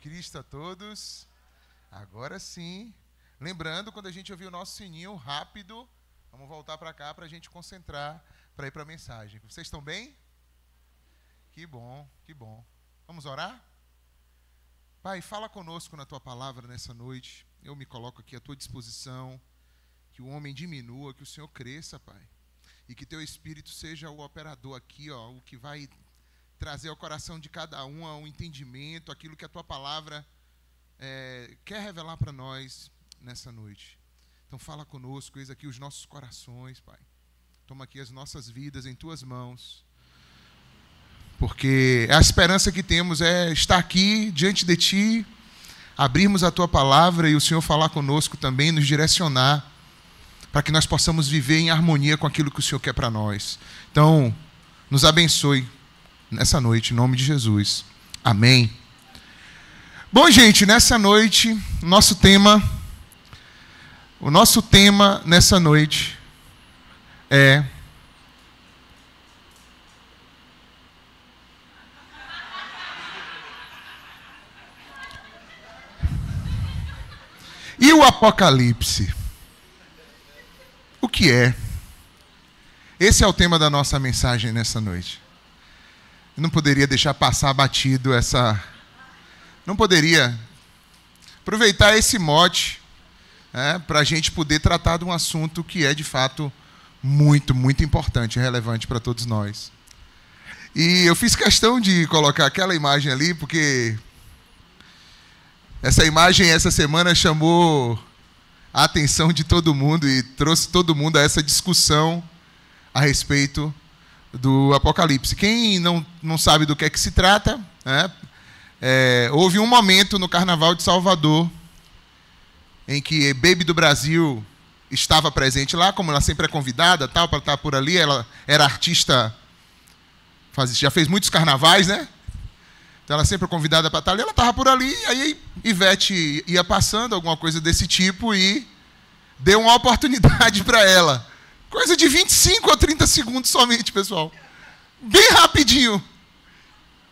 Cristo a todos. Agora sim. Lembrando, quando a gente ouvir o nosso sininho rápido, vamos voltar para cá para a gente concentrar para ir para a mensagem. Vocês estão bem? Que bom, que bom. Vamos orar? Pai, fala conosco na Tua palavra nessa noite. Eu me coloco aqui à Tua disposição. Que o homem diminua, que o Senhor cresça, Pai. E que Teu Espírito seja o operador aqui, ó, o que vai trazer ao coração de cada um o entendimento, aquilo que a Tua palavra quer revelar para nós nessa noite. Então fala conosco, eis aqui os nossos corações, Pai. Toma aqui as nossas vidas em Tuas mãos. Porque a esperança que temos é estar aqui diante de Ti, abrirmos a Tua palavra e o Senhor falar conosco também, nos direcionar, para que nós possamos viver em harmonia com aquilo que o Senhor quer para nós. Então, nos abençoe nessa noite, em nome de Jesus. Amém. Bom, gente, nessa noite, o nosso tema nessa noite é e o Apocalipse? O que é? Esse é o tema da nossa mensagem nessa noite. Eu não poderia deixar passar batido essa... Não poderia aproveitar esse mote para a gente poder tratar de um assunto que é, de fato, muito, muito importante e relevante para todos nós. E eu fiz questão de colocar aquela imagem ali, porque essa imagem, essa semana, chamou a atenção de todo mundo e trouxe todo mundo a essa discussão a respeito do Apocalipse. Quem não sabe do que é que se trata, houve um momento no Carnaval de Salvador em que Baby do Brasil estava presente lá, como ela sempre é convidada para estar por ali. Ela era artista, já fez muitos carnavais, né? Então ela sempre é convidada para estar ali. Ela estava por ali, aí Ivete ia passando, alguma coisa desse tipo, e deu uma oportunidade para ela. Coisa de 25 ou 30 segundos somente, pessoal. Bem rapidinho.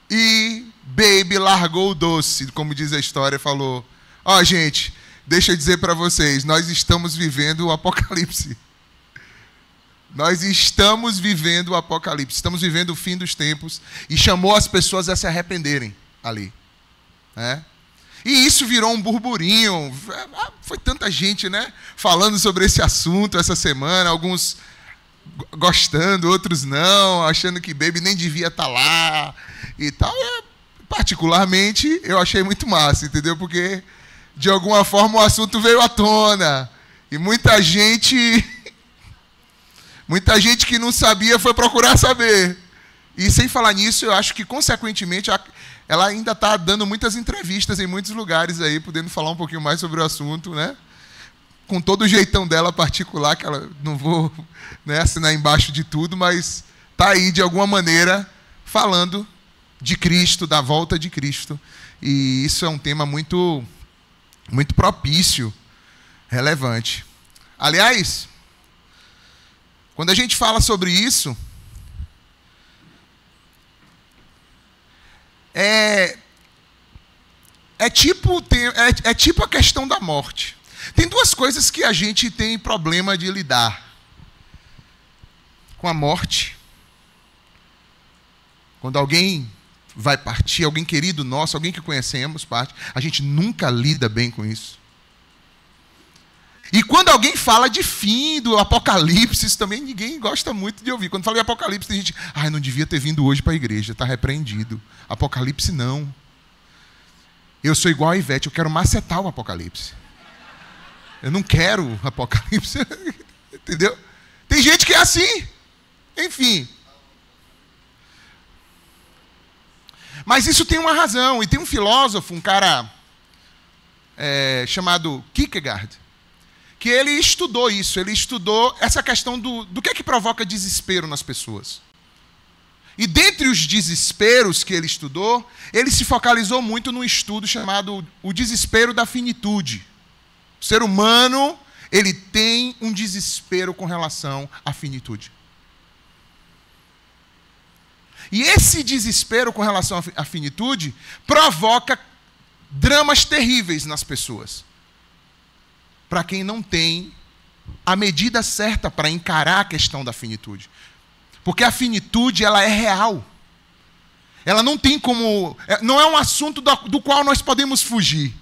E Baby largou o doce, como diz a história, falou: ó, gente, deixa eu dizer para vocês, nós estamos vivendo o Apocalipse. Nós estamos vivendo o Apocalipse, estamos vivendo o fim dos tempos, e chamou as pessoas a se arrependerem ali. E isso virou um burburinho. Foi tanta gente, né, falando sobre esse assunto essa semana, alguns gostando, outros não, achando que Baby nem devia estar lá e tal. Particularmente, eu achei muito massa, entendeu? Porque, de alguma forma, o assunto veio à tona. E muita gente que não sabia foi procurar saber. E, sem falar nisso, eu acho que, consequentemente, ela ainda está dando muitas entrevistas em muitos lugares aí, podendo falar um pouquinho mais sobre o assunto, né? Com todo o jeitão dela particular, que ela não vou, né, assinar embaixo de tudo, mas está aí, de alguma maneira, falando de Cristo, da volta de Cristo. E isso é um tema muito, muito propício, relevante. Aliás, quando a gente fala sobre isso, é tipo a questão da morte. Tem duas coisas que a gente tem problema de lidar com a morte. Quando alguém vai partir, alguém querido nosso, alguém que conhecemos parte, a gente nunca lida bem com isso. E quando alguém fala de fim, do Apocalipse, isso também ninguém gosta muito de ouvir. Quando fala de Apocalipse, tem gente: não devia ter vindo hoje para a igreja, está repreendido. Apocalipse não. Eu sou igual a Ivete, eu quero macetar o Apocalipse. Eu não quero Apocalipse. Entendeu? Tem gente que é assim. Enfim. Mas isso tem uma razão. E tem um filósofo, um cara chamado Kierkegaard, que ele estudou isso. Ele estudou essa questão do que provoca desespero nas pessoas. E dentre os desesperos que ele estudou, ele se focalizou muito num estudo chamado o desespero da finitude. O ser humano, ele tem um desespero com relação à finitude. E esse desespero com relação à finitude provoca dramas terríveis nas pessoas. Para quem não tem a medida certa para encarar a questão da finitude. Porque a finitude, ela é real. Ela não tem como... Não é um assunto do qual nós podemos fugir.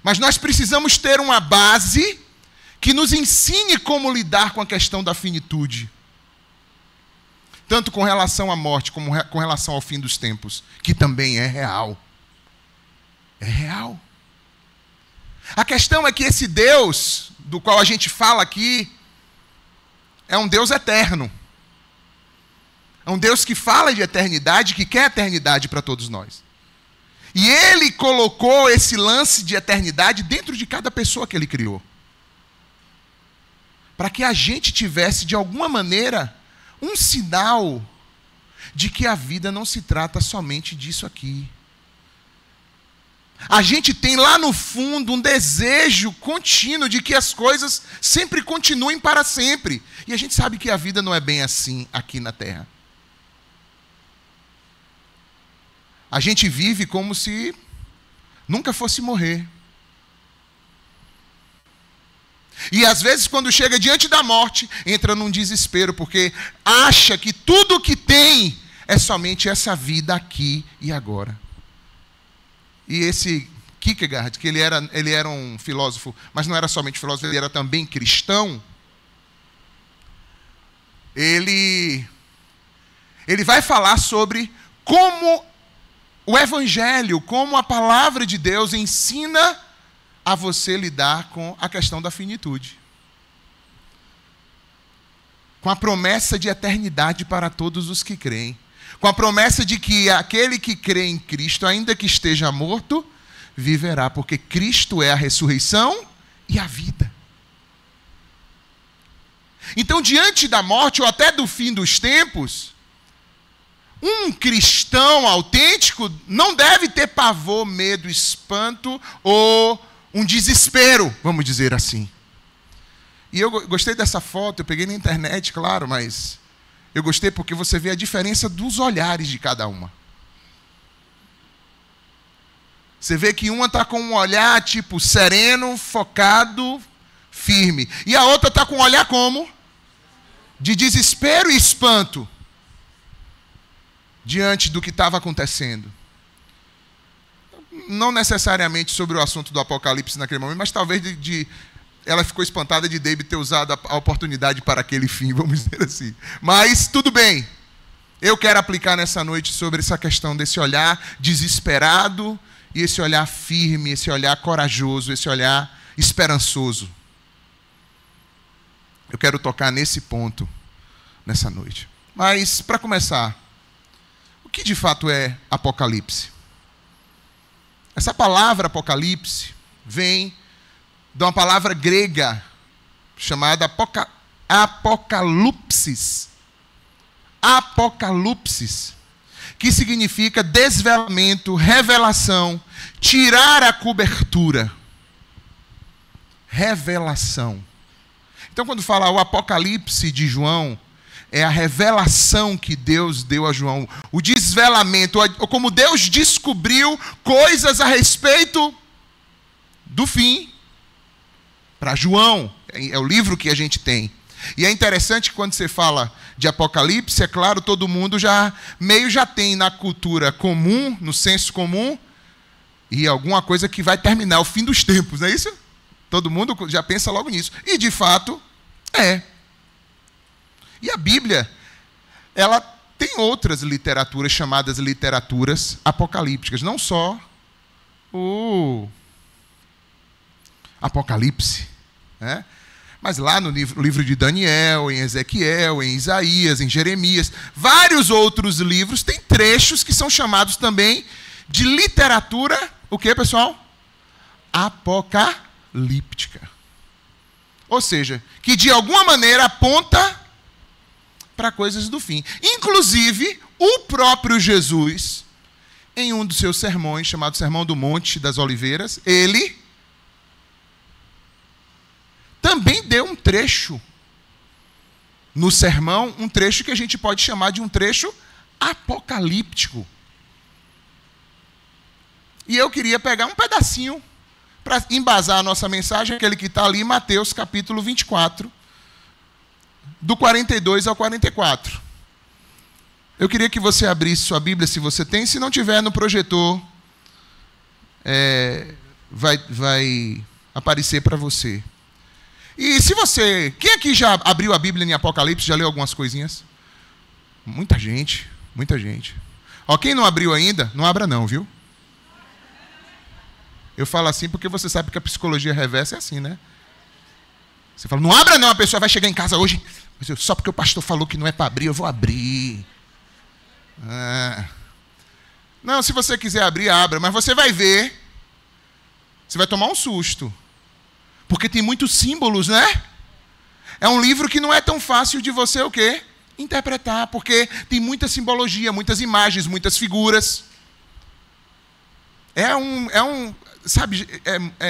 Mas nós precisamos ter uma base que nos ensine como lidar com a questão da finitude. Tanto com relação à morte, como com relação ao fim dos tempos, que também é real. É real. A questão é que esse Deus, do qual a gente fala aqui, é um Deus eterno. É um Deus que fala de eternidade, que quer eternidade para todos nós. E Ele colocou esse lance de eternidade dentro de cada pessoa que Ele criou. Para que a gente tivesse, de alguma maneira, um sinal de que a vida não se trata somente disso aqui. A gente tem lá no fundo um desejo contínuo de que as coisas sempre continuem para sempre. E a gente sabe que a vida não é bem assim aqui na Terra. A gente vive como se nunca fosse morrer. E às vezes, quando chega diante da morte, entra num desespero, porque acha que tudo o que tem é somente essa vida aqui e agora. E esse Kierkegaard, que ele era um filósofo, mas não era somente filósofo, ele era também cristão, ele vai falar sobre como o Evangelho, como a palavra de Deus ensina a você lidar com a questão da finitude. Com a promessa de eternidade para todos os que creem. Com a promessa de que aquele que crê em Cristo, ainda que esteja morto, viverá, porque Cristo é a ressurreição e a vida. Então, diante da morte, ou até do fim dos tempos, um cristão autêntico não deve ter pavor, medo, espanto ou um desespero, vamos dizer assim. E eu gostei dessa foto, eu peguei na internet, claro, mas eu gostei porque você vê a diferença dos olhares de cada uma. Você vê que uma está com um olhar tipo sereno, focado, firme. E a outra está com um olhar como? De desespero e espanto. Diante do que estava acontecendo. Não necessariamente sobre o assunto do Apocalipse naquele momento, mas talvez ela ficou espantada de David ter usado a oportunidade para aquele fim, vamos dizer assim. Mas tudo bem. Eu quero aplicar nessa noite sobre essa questão desse olhar desesperado e esse olhar firme, esse olhar corajoso, esse olhar esperançoso. Eu quero tocar nesse ponto nessa noite. Mas, para começar, o que de fato é Apocalipse? Essa palavra Apocalipse vem de uma palavra grega chamada apocalipsis. Apocalipsis, que significa desvelamento, revelação, tirar a cobertura. Revelação. Então, quando fala o Apocalipse de João, é a revelação que Deus deu a João. O desvelamento, como Deus descobriu coisas a respeito do fim. Para João, é o livro que a gente tem. E é interessante que quando você fala de Apocalipse, é claro, todo mundo já tem na cultura comum, no senso comum, e alguma coisa que vai terminar o fim dos tempos, não é isso? Todo mundo já pensa logo nisso. E, de fato, é. E a Bíblia, ela tem outras literaturas chamadas literaturas apocalípticas. Não só o Apocalipse, né? Mas lá no livro de Daniel, em Ezequiel, em Isaías, em Jeremias, vários outros livros têm trechos que são chamados também de literatura, o que, pessoal? Apocalíptica. Ou seja, que de alguma maneira aponta para coisas do fim. Inclusive, o próprio Jesus, em um dos seus sermões, chamado Sermão do Monte das Oliveiras, ele também deu um trecho no sermão, um trecho que a gente pode chamar de um trecho apocalíptico. E eu queria pegar um pedacinho para embasar a nossa mensagem, aquele que está ali, Mateus capítulo 24, do 42 ao 44. Eu queria que você abrisse sua Bíblia, se você tem. Se não tiver no projetor, vai aparecer para você. E se você... Quem aqui já abriu a Bíblia em Apocalipse? Já leu algumas coisinhas? Muita gente, muita gente. Ó, quem não abriu ainda, não abra não, viu? Eu falo assim porque você sabe que a psicologia reversa é assim, né? Você fala, não abra não, a pessoa vai chegar em casa hoje, só porque o pastor falou que não é para abrir, eu vou abrir. Não, se você quiser abrir, abra, mas você vai ver, você vai tomar um susto. Porque tem muitos símbolos, né? É um livro que não é tão fácil de você o quê? Interpretar, porque tem muita simbologia, muitas imagens, muitas figuras. Sabe,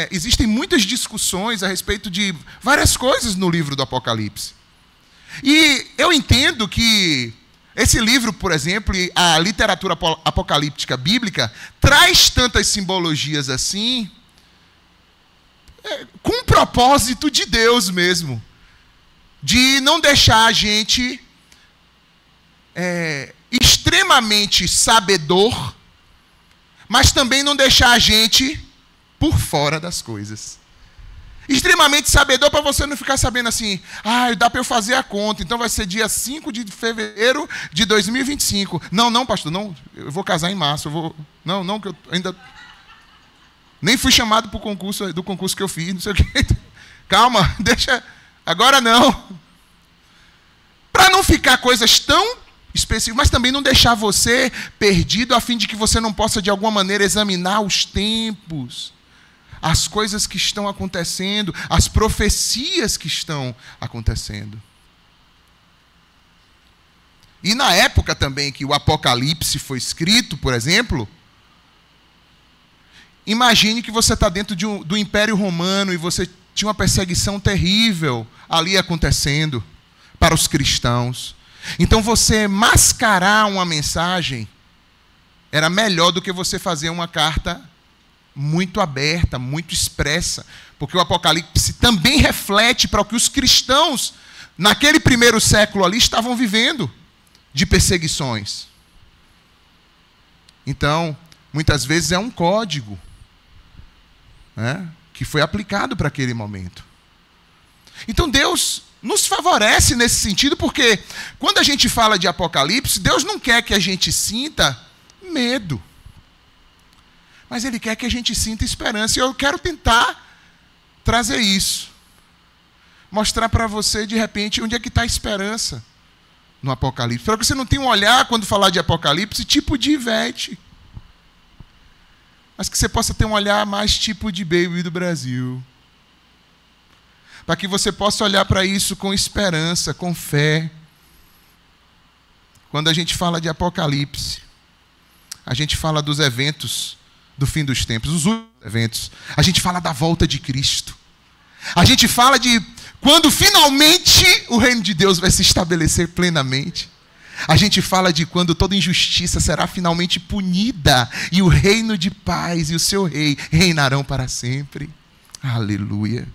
existem muitas discussões a respeito de várias coisas no livro do Apocalipse. E eu entendo que esse livro, por exemplo, a literatura apocalíptica bíblica, traz tantas simbologias assim, com o propósito de Deus mesmo, de não deixar a gente extremamente sabedor, mas também não deixar a gente por fora das coisas. Extremamente sabedor para você não ficar sabendo assim, dá para eu fazer a conta, então vai ser dia 5 de fevereiro de 2025. Não, pastor, não, eu vou casar em março, não, que eu ainda nem fui chamado para o concurso, do concurso que eu fiz, não sei o quê. Calma, deixa, agora não. Para não ficar coisas tão específicas, mas também não deixar você perdido, a fim de que você não possa de alguma maneira examinar os tempos, as coisas que estão acontecendo, as profecias que estão acontecendo. E na época também que o Apocalipse foi escrito, por exemplo, imagine que você está dentro do Império Romano e você tinha uma perseguição terrível ali acontecendo para os cristãos. Então você mascarar uma mensagem era melhor do que você fazer uma carta muito aberta, muito expressa, porque o Apocalipse também reflete para o que os cristãos, naquele primeiro século ali, estavam vivendo de perseguições. Então, muitas vezes é um código, né, que foi aplicado para aquele momento. Então Deus nos favorece nesse sentido, porque quando a gente fala de Apocalipse, Deus não quer que a gente sinta medo, mas Ele quer que a gente sinta esperança. E eu quero tentar trazer isso, mostrar para você, de repente, onde é que está a esperança no Apocalipse. Para que você não tenha um olhar, quando falar de Apocalipse, tipo de Ivete, mas que você possa ter um olhar mais tipo de Baby do Brasil. Para que você possa olhar para isso com esperança, com fé. Quando a gente fala de Apocalipse, a gente fala dos eventos do fim dos tempos, os últimos eventos. A gente fala da volta de Cristo. A gente fala de quando finalmente o reino de Deus vai se estabelecer plenamente. A gente fala de quando toda injustiça será finalmente punida e o reino de paz e o seu rei reinarão para sempre. Aleluia.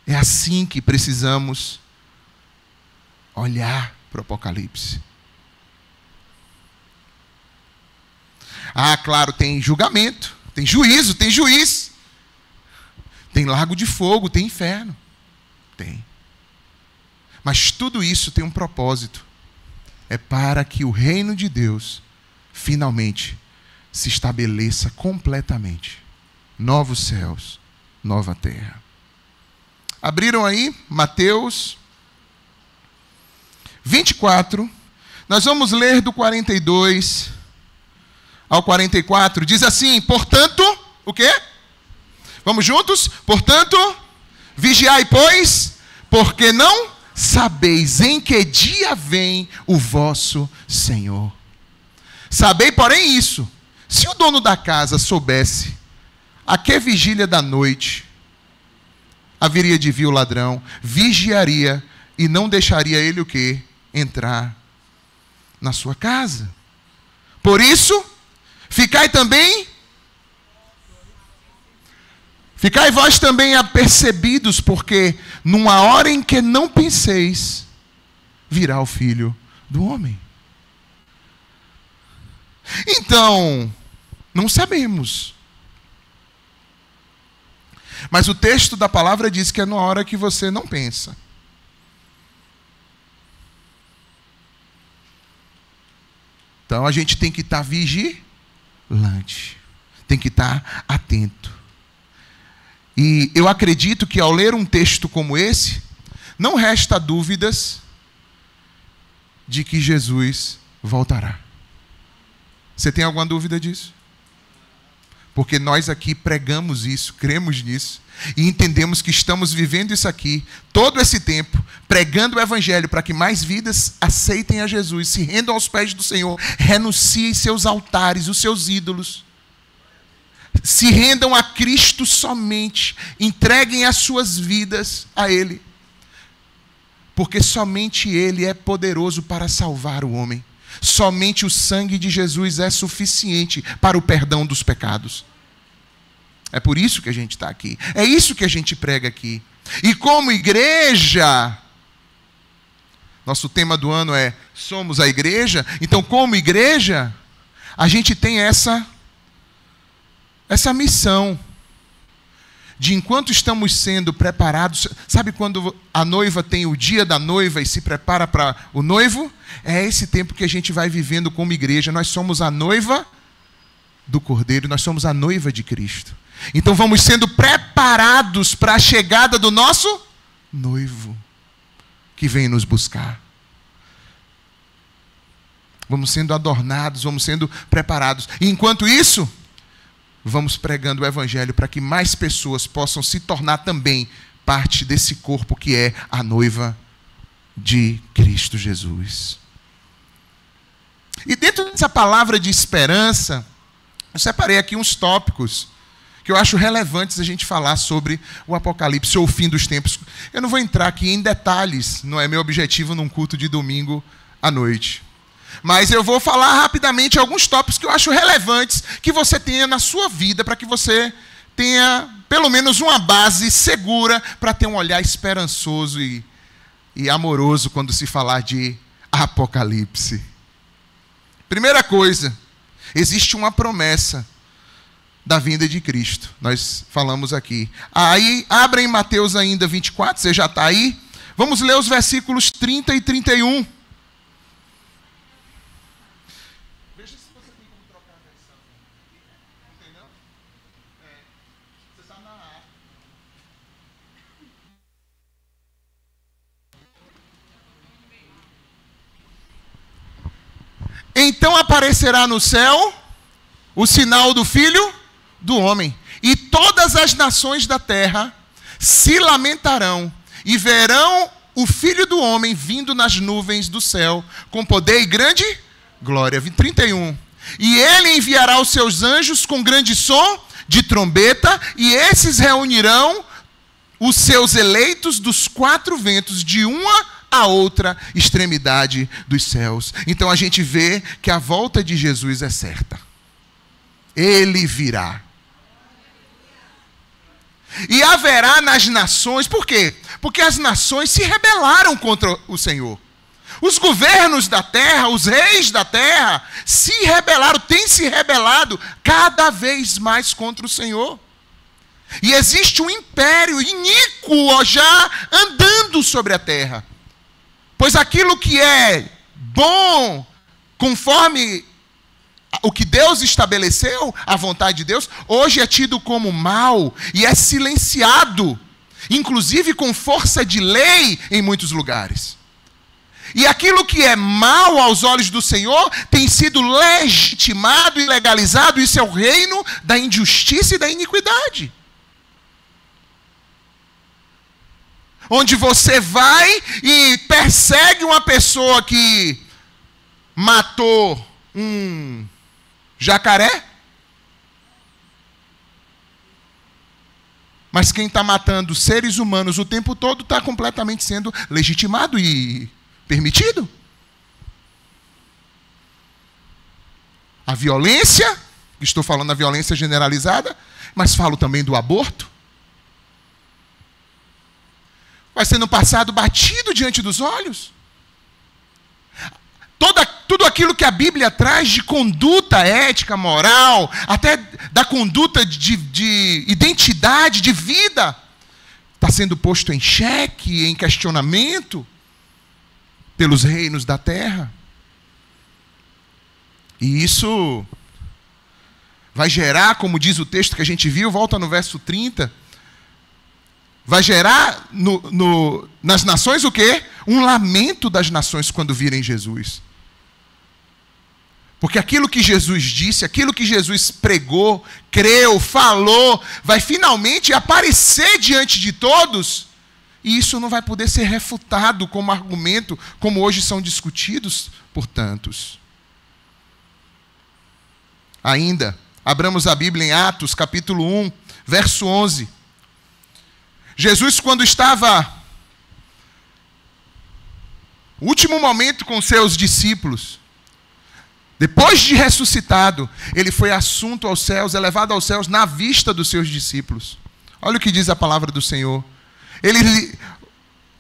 É assim que precisamos olhar para o Apocalipse. Claro, tem julgamento, tem juízo, tem juiz, tem lago de fogo, tem inferno. Tem. Mas tudo isso tem um propósito. É para que o reino de Deus finalmente se estabeleça completamente. Novos céus, nova terra. Abriram aí Mateus 24. Nós vamos ler do 42 ao 44. Diz assim: portanto, o quê? Vamos juntos? Portanto, vigiai, pois, porque não sabeis em que dia vem o vosso Senhor. Sabei, porém, isso: se o dono da casa soubesse a que vigília da noite haveria de vir o ladrão, vigiaria e não deixaria ele o quê? Entrar na sua casa. Por isso, ficai também Ficai vós também apercebidos, porque numa hora em que não penseis, virá o Filho do Homem. Então, não sabemos. Mas o texto da palavra diz que é numa hora que você não pensa. Então a gente tem que estar vigilante. Tem que estar atento. E eu acredito que ao ler um texto como esse, não resta dúvidas de que Jesus voltará. Você tem alguma dúvida disso? Porque nós aqui pregamos isso, cremos nisso, e entendemos que estamos vivendo isso aqui, todo esse tempo, pregando o Evangelho para que mais vidas aceitem a Jesus, se rendam aos pés do Senhor, renunciem seus altares, os seus ídolos, se rendam a Cristo somente, entreguem as suas vidas a Ele, porque somente Ele é poderoso para salvar o homem. Somente o sangue de Jesus é suficiente para o perdão dos pecados. É por isso que a gente está aqui. É isso que a gente prega aqui. E como igreja, nosso tema do ano é Somos a Igreja. Então, como igreja, a gente tem essa missão de, enquanto estamos sendo preparados, sabe quando a noiva tem o dia da noiva e se prepara para o noivo? É esse tempo que a gente vai vivendo como igreja. Nós somos a noiva do Cordeiro, nós somos a noiva de Cristo. Então vamos sendo preparados para a chegada do nosso noivo, que vem nos buscar. Vamos sendo adornados, vamos sendo preparados. E enquanto isso, vamos pregando o Evangelho para que mais pessoas possam se tornar também parte desse corpo que é a noiva de Cristo Jesus. E dentro dessa palavra de esperança, eu separei aqui uns tópicos que eu acho relevantes a gente falar sobre o Apocalipse ou o fim dos tempos. Eu não vou entrar aqui em detalhes, não é meu objetivo num culto de domingo à noite. Mas eu vou falar rapidamente alguns tópicos que eu acho relevantes que você tenha na sua vida, para que você tenha pelo menos uma base segura para ter um olhar esperançoso e amoroso quando se falar de Apocalipse. Primeira coisa, existe uma promessa da vinda de Cristo. Nós falamos aqui. Aí, abra em Mateus ainda 24, você já está aí. Vamos ler os versículos 30 e 31. Então aparecerá no céu o sinal do Filho do Homem, e todas as nações da terra se lamentarão e verão o Filho do Homem vindo nas nuvens do céu com poder e grande glória. 31. E ele enviará os seus anjos com grande som de trombeta, e esses reunirão os seus eleitos dos quatro ventos, de uma a outra extremidade dos céus. Então a gente vê que a volta de Jesus é certa. Ele virá. E haverá nas nações, por quê? Porque as nações se rebelaram contra o Senhor. Os governos da terra, os reis da terra, se rebelaram, têm se rebelado cada vez mais contra o Senhor. E existe um império iníquo já andando sobre a terra. Pois aquilo que é bom, conforme o que Deus estabeleceu, a vontade de Deus, hoje é tido como mal e é silenciado, inclusive com força de lei em muitos lugares. E aquilo que é mal aos olhos do Senhor tem sido legitimado e legalizado. Isso é o reino da injustiça e da iniquidade. Onde você vai e persegue uma pessoa que matou um jacaré, mas quem está matando seres humanos o tempo todo está completamente sendo legitimado e permitido. A violência, estou falando da violência generalizada, mas falo também do aborto, vai sendo passado batido diante dos olhos. Tudo aquilo que a Bíblia traz de conduta ética, moral, até da conduta de identidade, de vida, está sendo posto em xeque, em questionamento pelos reinos da terra. E isso vai gerar, como diz o texto que a gente viu, volta no verso 30, vai gerar nas nações o quê? Um lamento das nações quando virem Jesus. Porque aquilo que Jesus disse, aquilo que Jesus pregou, creu, falou, vai finalmente aparecer diante de todos, e isso não vai poder ser refutado como argumento, como hoje são discutidos por tantos. Ainda, abramos a Bíblia em Atos, capítulo 1, verso 11. Jesus, quando estava no último momento com seus discípulos, depois de ressuscitado, ele foi assunto aos céus, elevado aos céus na vista dos seus discípulos. Olha o que diz a palavra do Senhor.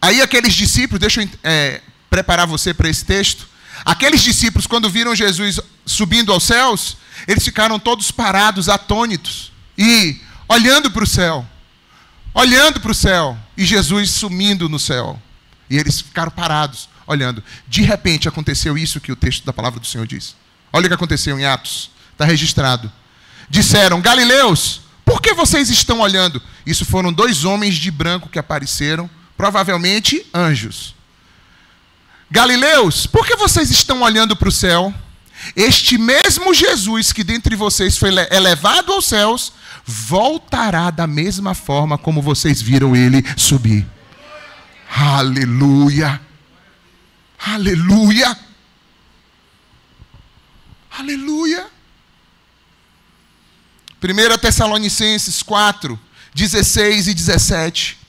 Aí aqueles discípulos, deixa eu preparar você para esse texto. Aqueles discípulos, quando viram Jesus subindo aos céus, eles ficaram todos parados, atônitos, e olhando para o céu. Olhando para o céu, e Jesus sumindo no céu. E eles ficaram parados, olhando. De repente aconteceu isso que o texto da palavra do Senhor diz. Olha o que aconteceu em Atos, está registrado. Disseram: Galileus, por que vocês estão olhando? Isso foram 2 homens de branco que apareceram, provavelmente anjos. Galileus, por que vocês estão olhando para o céu? Este mesmo Jesus que dentre vocês foi elevado aos céus, voltará da mesma forma como vocês viram ele subir. Aleluia! Aleluia! Aleluia! 1 Tessalonicenses 4, 16 e 17.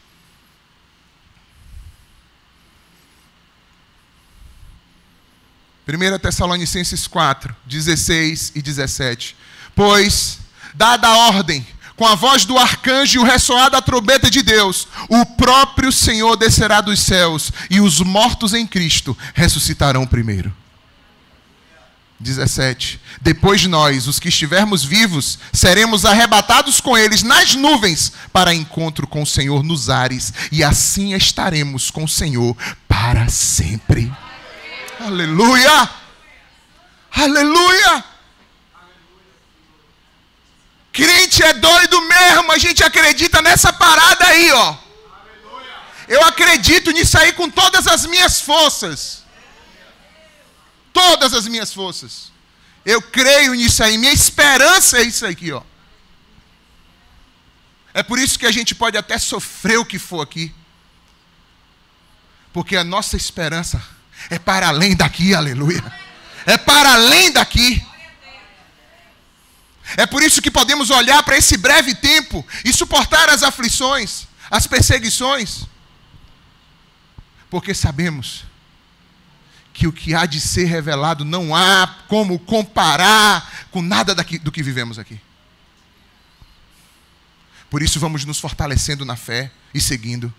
1 Tessalonicenses 4, 16 e 17. Pois, dada a ordem, com a voz do arcanjo e o ressoar da trombeta de Deus, o próprio Senhor descerá dos céus, e os mortos em Cristo ressuscitarão primeiro. 17. Depois nós, os que estivermos vivos, seremos arrebatados com eles nas nuvens, para encontro com o Senhor nos ares, e assim estaremos com o Senhor para sempre. Aleluia! Aleluia! Crente é doido mesmo, a gente acredita nessa parada aí, ó. Eu acredito nisso aí com todas as minhas forças. Todas as minhas forças. Eu creio nisso aí, minha esperança é isso aqui, ó. É por isso que a gente pode até sofrer o que for aqui. Porque a nossa esperança é para além daqui, aleluia. É para além daqui. É por isso que podemos olhar para esse breve tempo e suportar as aflições, as perseguições. Porque sabemos que o que há de ser revelado não há como comparar com nada do que vivemos aqui. Por isso vamos nos fortalecendo na fé e seguindo.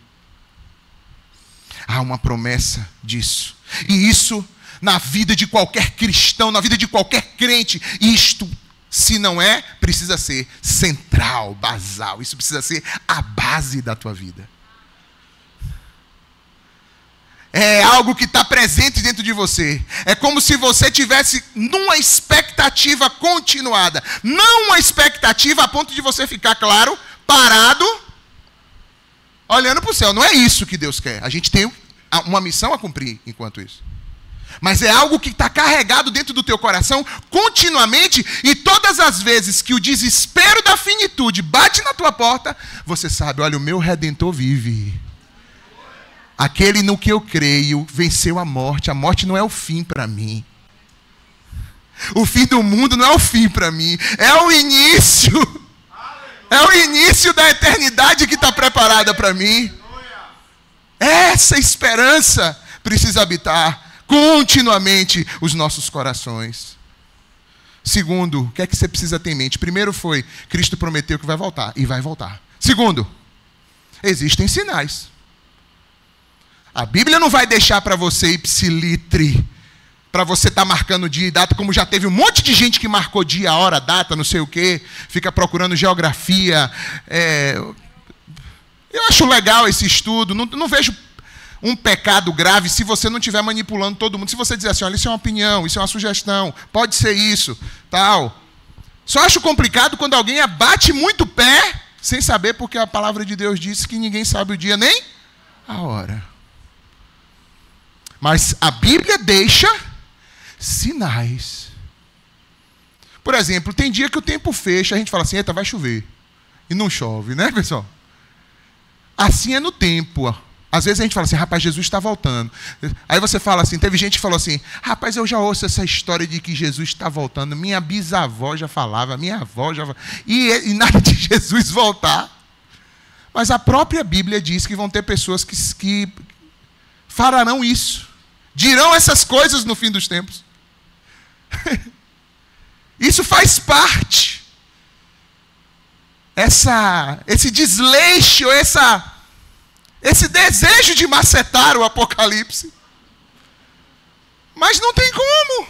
Há uma promessa disso. E isso na vida de qualquer cristão, na vida de qualquer crente. Isto, se não é, precisa ser central, basal. Isso precisa ser a base da tua vida. É algo que está presente dentro de você. É como se você tivesse numa expectativa continuada. Não uma expectativa a ponto de você ficar, claro, parado, olhando para o céu. Não é isso que Deus quer. A gente tem uma missão a cumprir enquanto isso. Mas é algo que está carregado dentro do teu coração continuamente, e todas as vezes que o desespero da finitude bate na tua porta, você sabe, olha, o meu Redentor vive. Aquele no que eu creio venceu a morte não é o fim para mim. O fim do mundo não é o fim para mim, é o início. É o início da eternidade que está preparada para mim. Essa esperança precisa habitar continuamente os nossos corações. Segundo, o que é que você precisa ter em mente? Primeiro foi, Cristo prometeu que vai voltar, e vai voltar. Segundo, existem sinais. A Bíblia não vai deixar para você ipsilitre, para você estar marcando dia e data, como já teve um monte de gente que marcou dia, hora, data, não sei o quê, fica procurando geografia. Eu acho legal esse estudo, não vejo um pecado grave se você não estiver manipulando todo mundo. Se você dizer assim, olha, isso é uma opinião, isso é uma sugestão, pode ser isso, tal. Só acho complicado quando alguém abate muito o pé, sem saber, porque a palavra de Deus diz que ninguém sabe o dia nem a hora. Mas a Bíblia deixa sinais. Por exemplo, tem dia que o tempo fecha, a gente fala assim, eita, vai chover. E não chove, né, pessoal? Assim é no tempo. Às vezes a gente fala assim, rapaz, Jesus está voltando. Aí você fala assim, teve gente que falou assim, rapaz, eu já ouço essa história de que Jesus está voltando. Minha bisavó já falava, minha avó já falava. E nada de Jesus voltar. Mas a própria Bíblia diz que vão ter pessoas que farão isso. Dirão essas coisas no fim dos tempos. Isso faz parte. Esse desleixo, esse desejo de macetar o Apocalipse. Mas não tem como.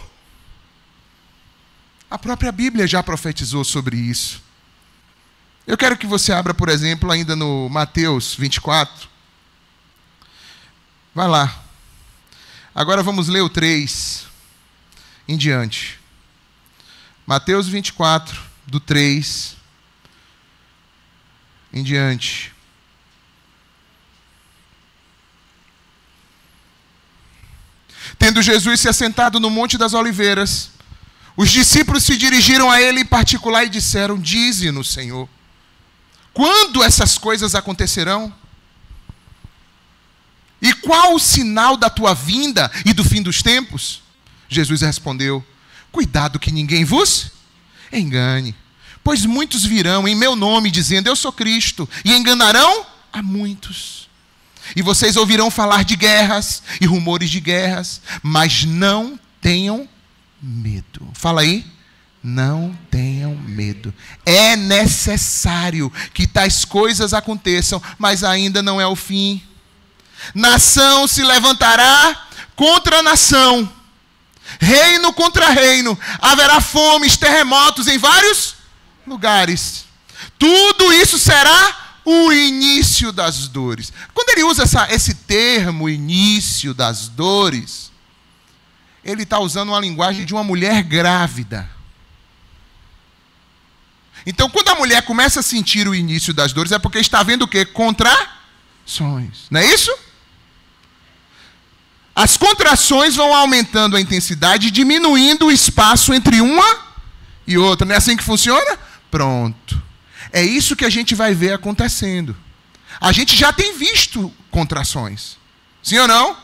A própria Bíblia já profetizou sobre isso. Eu quero que você abra, por exemplo, ainda no Mateus 24. Vai lá. Agora vamos ler o 3 em diante. Mateus 24, do 3 em diante. Tendo Jesus se assentado no Monte das Oliveiras, os discípulos se dirigiram a ele em particular e disseram, dize-nos, Senhor, quando essas coisas acontecerão? E qual o sinal da tua vinda e do fim dos tempos? Jesus respondeu, cuidado que ninguém vos engane, pois muitos virão em meu nome dizendo, eu sou Cristo, e enganarão a muitos. E vocês ouvirão falar de guerras e rumores de guerras, mas não tenham medo. Fala aí. Não tenham medo. É necessário que tais coisas aconteçam, mas ainda não é o fim. Nação se levantará contra nação, reino contra reino. Haverá fomes, terremotos em vários lugares. Tudo isso será o início das dores. Quando ele usa esse termo, início das dores, ele está usando uma linguagem de uma mulher grávida. Então, quando a mulher começa a sentir o início das dores, é porque está vendo o quê? Contrações. Não é isso? As contrações vão aumentando a intensidade, diminuindo o espaço entre uma e outra. Não é assim que funciona? Pronto. É isso que a gente vai ver acontecendo. A gente já tem visto contrações. Sim ou não?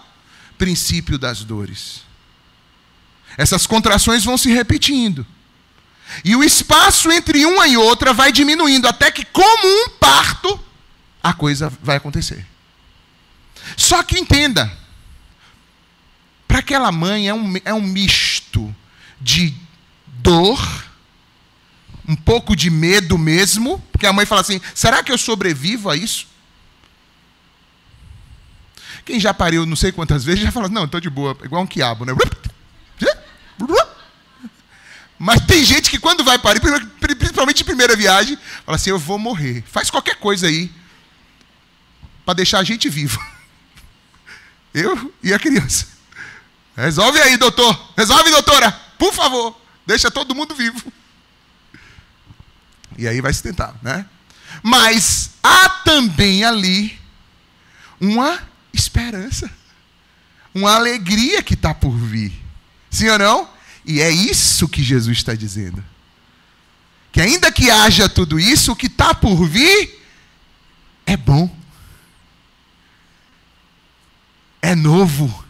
Princípio das dores. Essas contrações vão se repetindo. E o espaço entre uma e outra vai diminuindo, até que, como um parto, a coisa vai acontecer. Só que entenda, para aquela mãe é um misto de dor, um pouco de medo mesmo, porque a mãe fala assim, será que eu sobrevivo a isso? Quem já pariu não sei quantas vezes, já fala, não, estou de boa, igual um quiabo, né? Mas tem gente que quando vai parir, principalmente em primeira viagem, fala assim, eu vou morrer. Faz qualquer coisa aí para deixar a gente vivo. Eu e a criança. Resolve aí, doutor. Resolve, doutora. Por favor. Deixa todo mundo vivo. E aí vai se tentar, né? Mas há também ali uma esperança. Uma alegria que está por vir. Sim ou não? E é isso que Jesus está dizendo. Que ainda que haja tudo isso, o que está por vir é bom. É novo.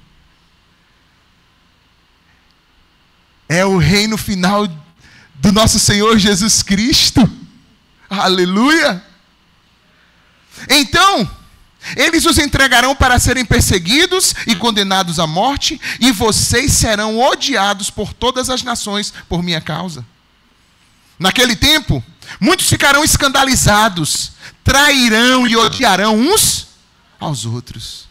É o reino final do nosso Senhor Jesus Cristo. Aleluia! Então, eles os entregarão para serem perseguidos e condenados à morte, e vocês serão odiados por todas as nações por minha causa. Naquele tempo, muitos ficarão escandalizados, trairão e odiarão uns aos outros.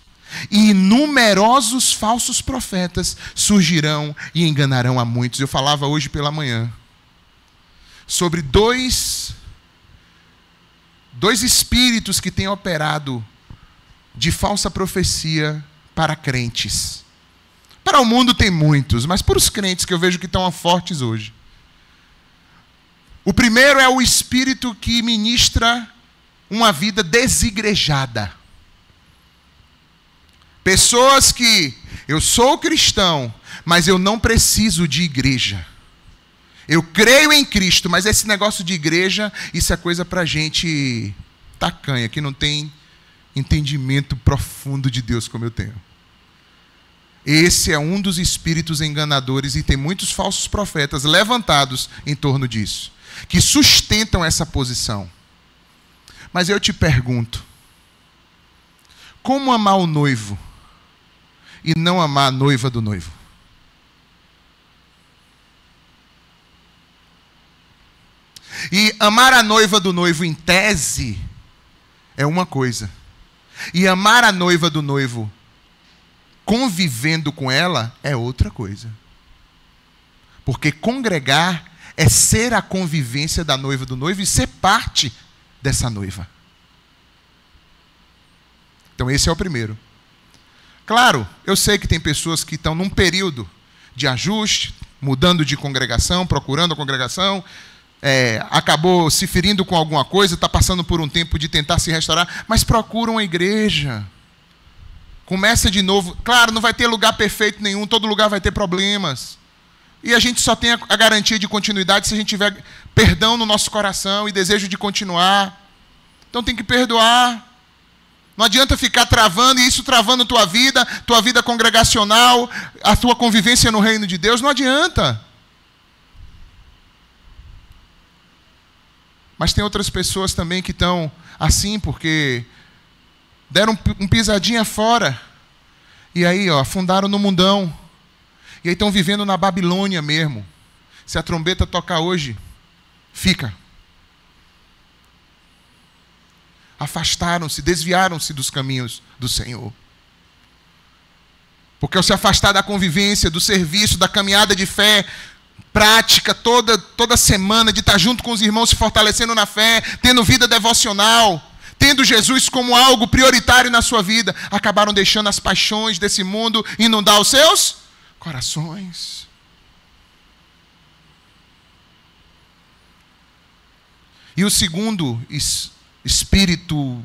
E numerosos falsos profetas surgirão e enganarão a muitos. Eu falava hoje pela manhã sobre dois espíritos que têm operado de falsa profecia para crentes. Para o mundo tem muitos, mas para os crentes que eu vejo que estão fortes hoje. O primeiro é o espírito que ministra uma vida desigrejada. Pessoas que, eu sou cristão, mas eu não preciso de igreja. Eu creio em Cristo, mas esse negócio de igreja, isso é coisa para gente tacanha, que não tem entendimento profundo de Deus como eu tenho. Esse é um dos espíritos enganadores e tem muitos falsos profetas levantados em torno disso, que sustentam essa posição. Mas eu te pergunto, como amar o noivo e não amar a noiva do noivo? E amar a noiva do noivo em tese é uma coisa. E amar a noiva do noivo convivendo com ela é outra coisa. Porque congregar é ser a convivência da noiva do noivo e ser parte dessa noiva. Então esse é o primeiro. Claro, eu sei que tem pessoas que estão num período de ajuste, mudando de congregação, procurando a congregação, acabou se ferindo com alguma coisa, está passando por um tempo de tentar se restaurar, mas procuram a igreja. Começa de novo. Claro, não vai ter lugar perfeito nenhum, todo lugar vai ter problemas. E a gente só tem a garantia de continuidade se a gente tiver perdão no nosso coração e desejo de continuar. Então tem que perdoar. Não adianta ficar travando, e isso travando tua vida congregacional, a tua convivência no reino de Deus, não adianta. Mas tem outras pessoas também que estão assim, porque deram um pisadinha fora, e aí afundaram no mundão, e aí estão vivendo na Babilônia mesmo. Se a trombeta tocar hoje, fica. Afastaram-se, desviaram-se dos caminhos do Senhor. Porque ao se afastar da convivência, do serviço, da caminhada de fé, prática toda semana, de estar junto com os irmãos, se fortalecendo na fé, tendo vida devocional, tendo Jesus como algo prioritário na sua vida, acabaram deixando as paixões desse mundo inundar os seus corações. E o segundo espírito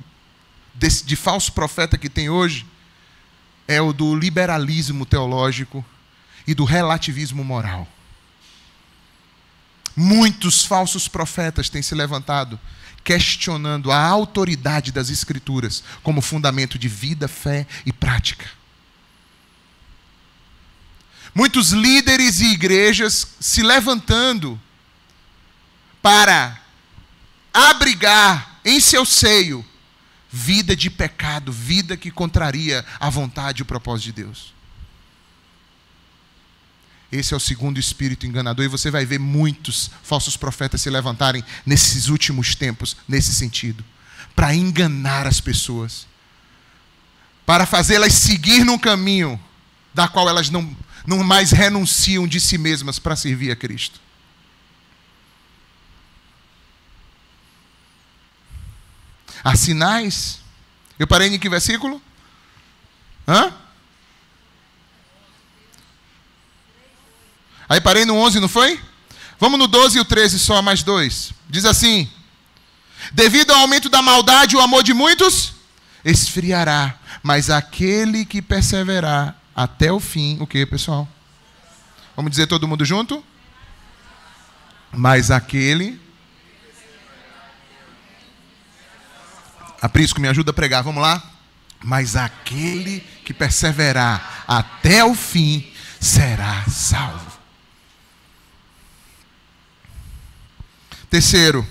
de falso profeta que tem hoje é o do liberalismo teológico e do relativismo moral. Muitos falsos profetas têm se levantado questionando a autoridade das Escrituras como fundamento de vida, fé e prática. Muitos líderes e igrejas se levantando para abrigar em seu seio vida de pecado, vida que contraria a vontade e o propósito de Deus. Esse é o segundo espírito enganador, e você vai ver muitos falsos profetas se levantarem nesses últimos tempos, nesse sentido, para enganar as pessoas, para fazê-las seguir num caminho da qual elas não mais renunciam de si mesmas para servir a Cristo. Há sinais. Eu parei em que versículo? Aí parei no 11, não foi? Vamos no 12 e o 13 só, mais dois. Diz assim: devido ao aumento da maldade, o amor de muitos esfriará, mas aquele que perseverar até o fim, o que, pessoal? Vamos dizer todo mundo junto? Mas aquele... A Prisco, me ajuda a pregar, vamos lá? Mas aquele que perseverar até o fim será salvo. Terceiro,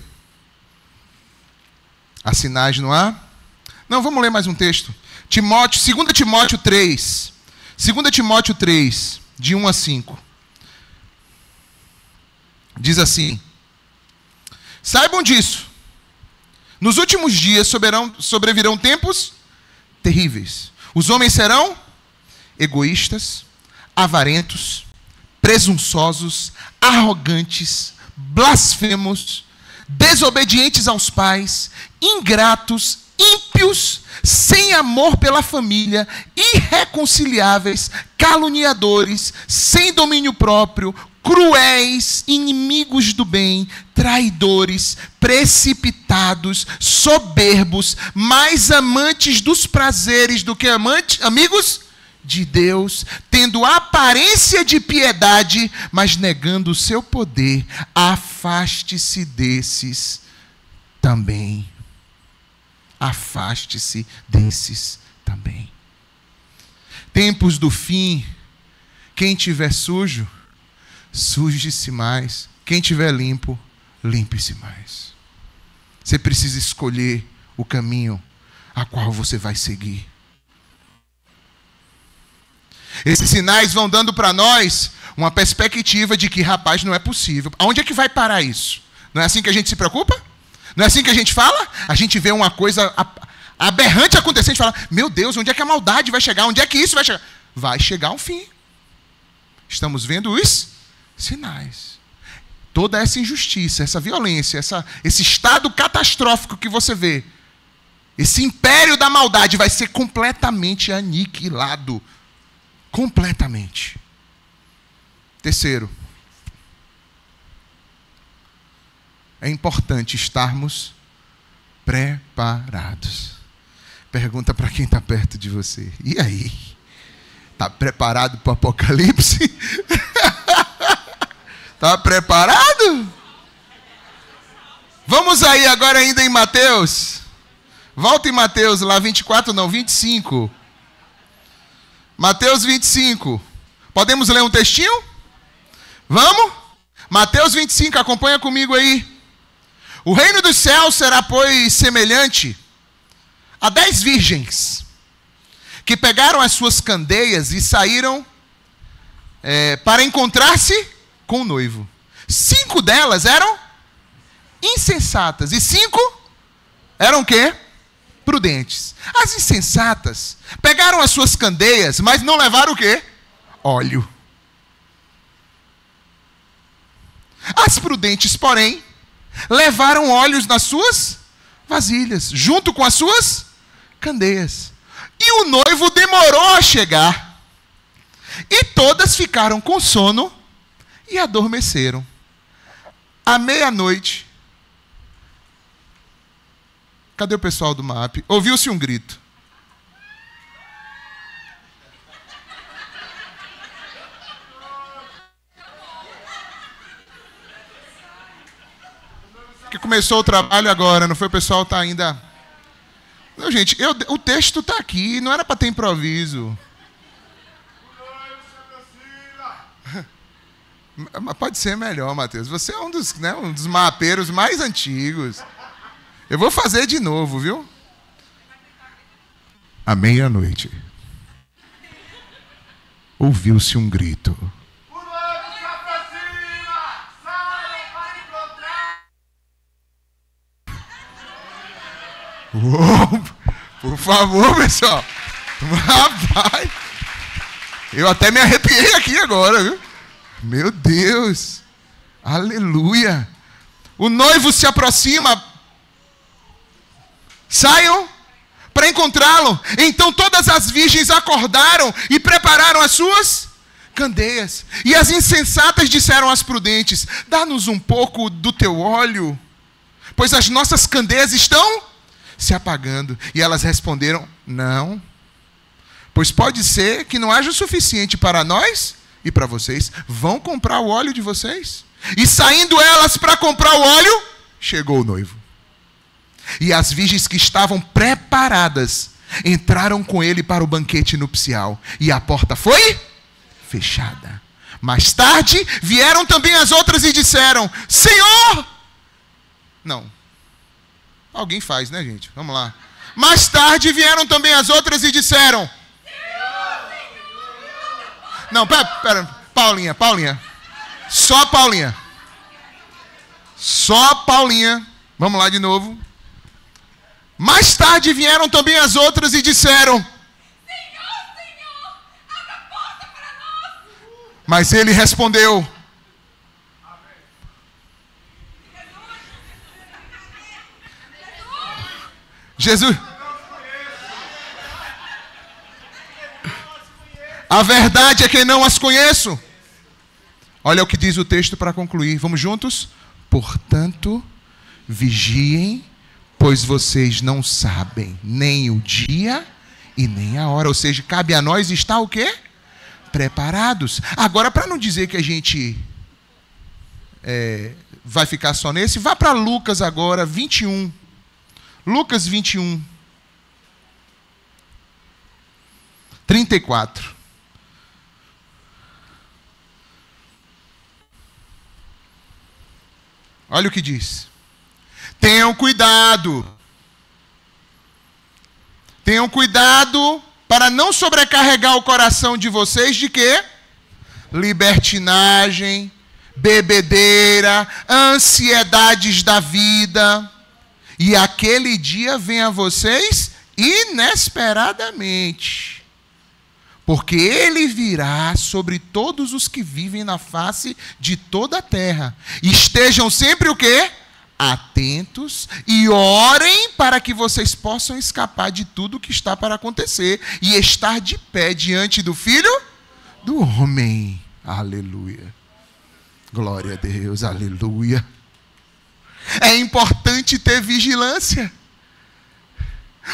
há sinais, não há? Não, vamos ler mais um texto. 2 Timóteo 3. 2 Timóteo 3, de 1 a 5. Diz assim: saibam disso. Nos últimos dias sobrevirão tempos terríveis. Os homens serão egoístas, avarentos, presunçosos, arrogantes, blasfemos, desobedientes aos pais, ingratos, ímpios, sem amor pela família, irreconciliáveis, caluniadores, sem domínio próprio, cruéis, inimigos do bem, traidores, precipitados, soberbos, mais amantes dos prazeres do que amigos de Deus, tendo aparência de piedade, mas negando o seu poder. Afaste-se desses também. Afaste-se desses também. Tempos do fim, quem tiver sujo, suje-se mais. Quem tiver limpo, limpe-se mais. Você precisa escolher o caminho a qual você vai seguir. Esses sinais vão dando para nós uma perspectiva de que, rapaz, não é possível. Aonde é que vai parar isso? Não é assim que a gente se preocupa? Não é assim que a gente fala? A gente vê uma coisa aberrante acontecendo e fala, meu Deus, onde é que a maldade vai chegar? Onde é que isso vai chegar? Vai chegar ao fim. Estamos vendo os sinais. Toda essa injustiça, essa violência, esse estado catastrófico que você vê, esse império da maldade vai ser completamente aniquilado. Completamente. Terceiro, é importante estarmos preparados. Pergunta para quem está perto de você. E aí? Está preparado para o Apocalipse? Está preparado? Vamos aí agora ainda em Mateus. Volta em Mateus lá, 24 não, 25. Mateus 25. Podemos ler um textinho? Vamos? Mateus 25, acompanha comigo aí. O reino dos céus será, pois, semelhante a 10 virgens que pegaram as suas candeias e saíram para encontrar-se com o noivo. 5 delas eram insensatas e 5 eram o quê? Prudentes. As insensatas pegaram as suas candeias, mas não levaram o quê? Óleo. As prudentes, porém, levaram óleos nas suas vasilhas, junto com as suas candeias. E o noivo demorou a chegar. E todas ficaram com sono e adormeceram. À meia-noite, cadê o pessoal do MAP? Ouviu-se um grito. Que começou o trabalho agora, não foi? O pessoal está ainda... Não, gente, o texto está aqui, não era para ter improviso. Mas pode ser melhor, Matheus. Você é um dos mapeiros mais antigos. Eu vou fazer de novo, viu? À meia-noite, ouviu-se um grito. Uou, por favor, pessoal. Rapaz, eu até me arrepiei aqui agora, viu? Meu Deus. Aleluia. O noivo se aproxima. Saiam para encontrá-lo. Então todas as virgens acordaram e prepararam as suas candeias. E as insensatas disseram às prudentes: dá-nos um pouco do teu óleo, pois as nossas candeias estão se apagando. E elas responderam: não, pois pode ser que não haja o suficiente para nós e para vocês. Vão comprar o óleo de vocês. E saindo elas para comprar o óleo, chegou o noivo. E as virgens que estavam preparadas entraram com ele para o banquete nupcial. E a porta foi fechada. Mais tarde vieram também as outras e disseram: Senhor! Não. Alguém faz, né, gente? Vamos lá. Mais tarde vieram também as outras e disseram: não, pera, Paulinha. Só Paulinha. Vamos lá de novo. Mais tarde vieram também as outras e disseram: Mas ele respondeu. Jesus. A verdade é que não as conheço. Olha o que diz o texto para concluir. Vamos juntos? Portanto, vigiem, pois vocês não sabem nem o dia e nem a hora. Ou seja, cabe a nós estar o quê? Preparados. Agora, para não dizer que a gente vai ficar só nesse, vá para Lucas agora, 21. Lucas 21. 34. Olha o que diz. Tenham cuidado. Tenham cuidado para não sobrecarregar o coração de vocês de quê? Libertinagem, bebedeira, ansiedades da vida. E aquele dia vem a vocês inesperadamente. Porque ele virá sobre todos os que vivem na face de toda a terra. Estejam sempre o quê? Atentos e orem para que vocês possam escapar de tudo que está para acontecer e estar de pé diante do Filho do Homem. Aleluia. Glória a Deus, aleluia. É importante ter vigilância.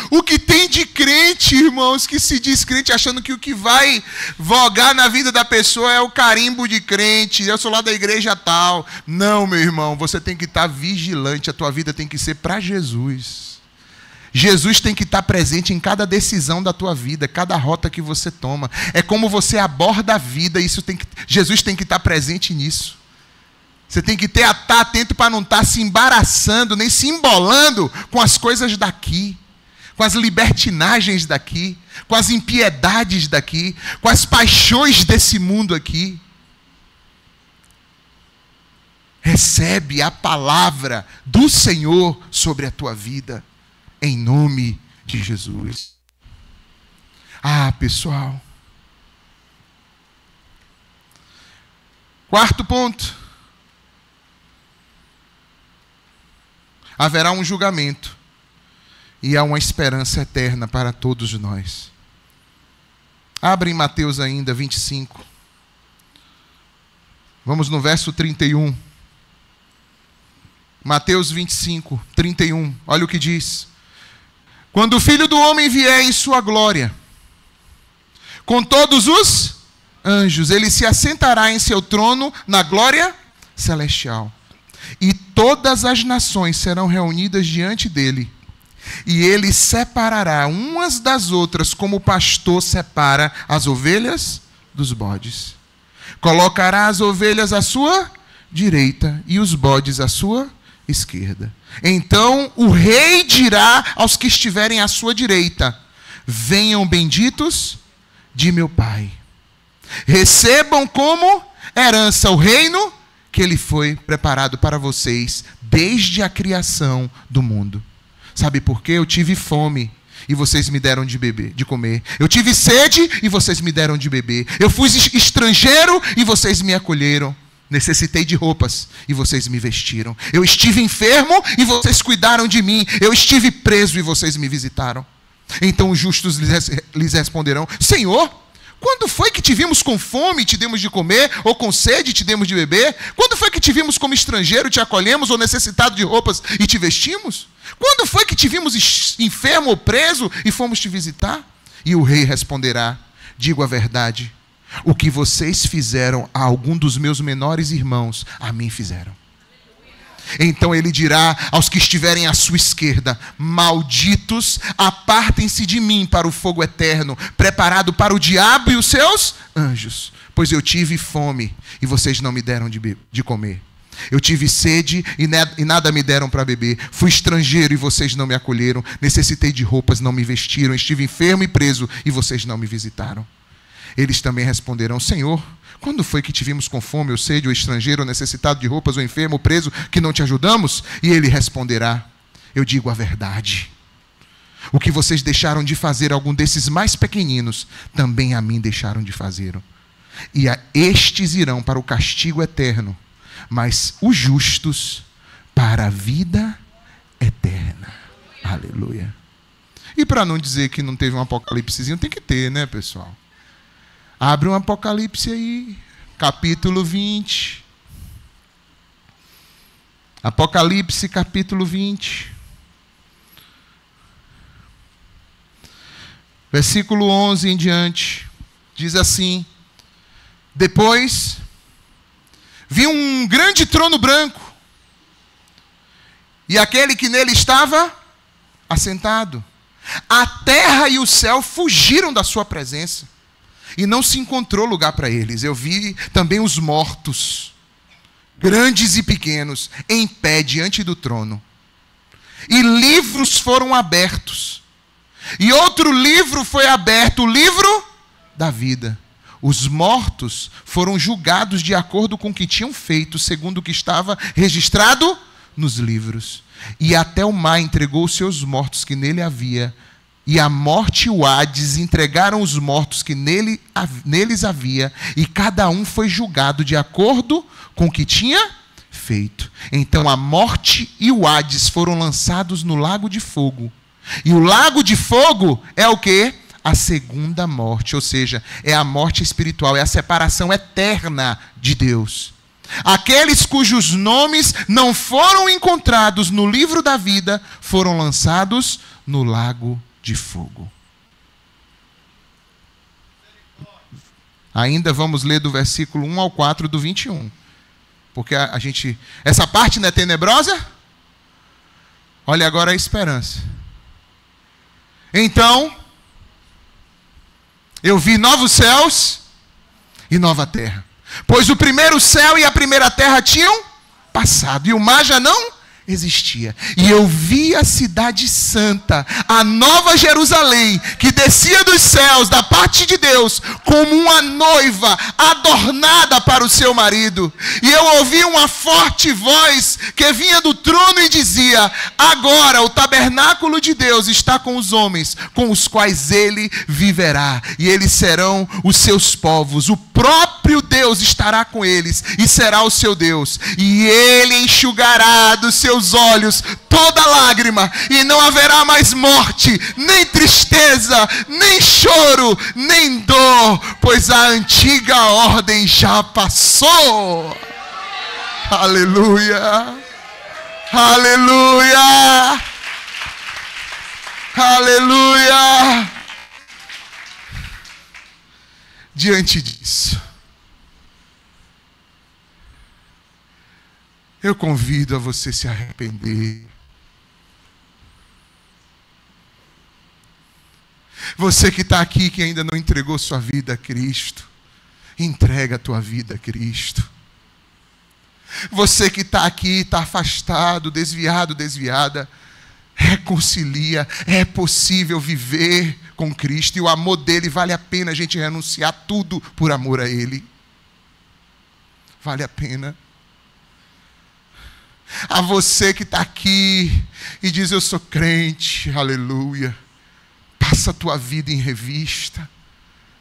O que tem de crente, irmãos, que se diz crente achando que o que vai vogar na vida da pessoa é o carimbo de crente. Eu sou lá da igreja tal. Não, meu irmão, você tem que estar vigilante. A tua vida tem que ser para Jesus. Jesus tem que estar presente em cada decisão da tua vida, cada rota que você toma. É como você aborda a vida. Jesus tem que estar presente nisso. Você tem que estar atento para não estar se embaraçando, nem se embolando com as coisas daqui. Com as libertinagens daqui, com as impiedades daqui, com as paixões desse mundo aqui. Recebe a palavra do Senhor sobre a tua vida, em nome de Jesus. Ah, pessoal. Quarto ponto. Haverá um julgamento. E há uma esperança eterna para todos nós. Abre em Mateus ainda, 25. Vamos no verso 31. Mateus 25, 31. Olha o que diz. Quando o Filho do Homem vier em sua glória, com todos os anjos, ele se assentará em seu trono na glória celestial. E todas as nações serão reunidas diante dele. E ele separará umas das outras, como o pastor separa as ovelhas dos bodes. Colocará as ovelhas à sua direita e os bodes à sua esquerda. Então o rei dirá aos que estiverem à sua direita: venham benditos de meu Pai. Recebam como herança o reino que ele foi preparado para vocês desde a criação do mundo. Sabe por quê? Eu tive fome e vocês me deram de beber, de comer. Eu tive sede e vocês me deram de beber. Eu fui estrangeiro e vocês me acolheram. Necessitei de roupas e vocês me vestiram. Eu estive enfermo e vocês cuidaram de mim. Eu estive preso e vocês me visitaram. Então os justos lhes responderão: Senhor, quando foi que te vimos com fome e te demos de comer, ou com sede e te demos de beber? Quando foi que te vimos como estrangeiro e te acolhemos, ou necessitado de roupas e te vestimos? Quando foi que te vimos enfermo ou preso e fomos te visitar? E o rei responderá: digo a verdade, o que vocês fizeram a algum dos meus menores irmãos, a mim fizeram. Então ele dirá aos que estiverem à sua esquerda: malditos, apartem-se de mim para o fogo eterno, preparado para o diabo e os seus anjos. Pois eu tive fome e vocês não me deram de comer. Eu tive sede e nada me deram para beber. Fui estrangeiro e vocês não me acolheram. Necessitei de roupas, não me vestiram. Estive enfermo e preso e vocês não me visitaram. Eles também responderão: Senhor, quando foi que te vimos com fome, ou sede, ou estrangeiro, ou necessitado de roupas, ou enfermo, ou preso, que não te ajudamos? E ele responderá: eu digo a verdade. O que vocês deixaram de fazer a algum desses mais pequeninos, também a mim deixaram de fazer. e estes irão para o castigo eterno, mas os justos para a vida eterna. Aleluia. E para não dizer que não teve um apocalipsezinho, tem que ter, né, pessoal? Abre um Apocalipse aí, capítulo 20. Apocalipse, capítulo 20. Versículo 11 em diante. Diz assim: depois vi um grande trono branco, e aquele que nele estava assentado. A terra e o céu fugiram da sua presença, e não se encontrou lugar para eles. Eu vi também os mortos, grandes e pequenos, em pé diante do trono. E livros foram abertos. E outro livro foi aberto, o livro da vida. Os mortos foram julgados de acordo com o que tinham feito, segundo o que estava registrado nos livros. E até o mar entregou os seus mortos que nele havia, e a morte e o Hades entregaram os mortos que neles havia, e cada um foi julgado de acordo com o que tinha feito. Então a morte e o Hades foram lançados no lago de fogo. E o lago de fogo é o quê? A segunda morte, ou seja, é a morte espiritual, é a separação eterna de Deus. Aqueles cujos nomes não foram encontrados no livro da vida foram lançados no lago de fogo. Ainda vamos ler do versículo 1 ao 4 do 21. Porque essa parte não é tenebrosa? Olha agora a esperança. Então, eu vi novos céus e nova terra. Pois o primeiro céu e a primeira terra tinham passado, e o mar já não existia. E eu vi a cidade santa, a nova Jerusalém, que descia dos céus, da parte de Deus, como uma noiva adornada para o seu marido. E eu ouvi uma forte voz que vinha do trono e dizia: agora o tabernáculo de Deus está com os homens, com os quais ele viverá, e eles serão os seus povos. O próprio Deus estará com eles e será o seu Deus, e ele enxugará dos seus olhos toda lágrima, e não haverá mais morte, nem tristeza, nem choro, nem dor, pois a antiga ordem já passou. Aleluia, aleluia, aleluia. Diante disso, eu convido a você se arrepender. Você que está aqui, que ainda não entregou sua vida a Cristo, entrega a tua vida a Cristo. Você que está aqui, está afastado, desviado, desviada, reconcilia. É possível viver com Cristo, e o amor dele vale a pena a gente renunciar tudo por amor a ele. Vale a pena. A você que está aqui e diz: eu sou crente, aleluia. Passa a tua vida em revista.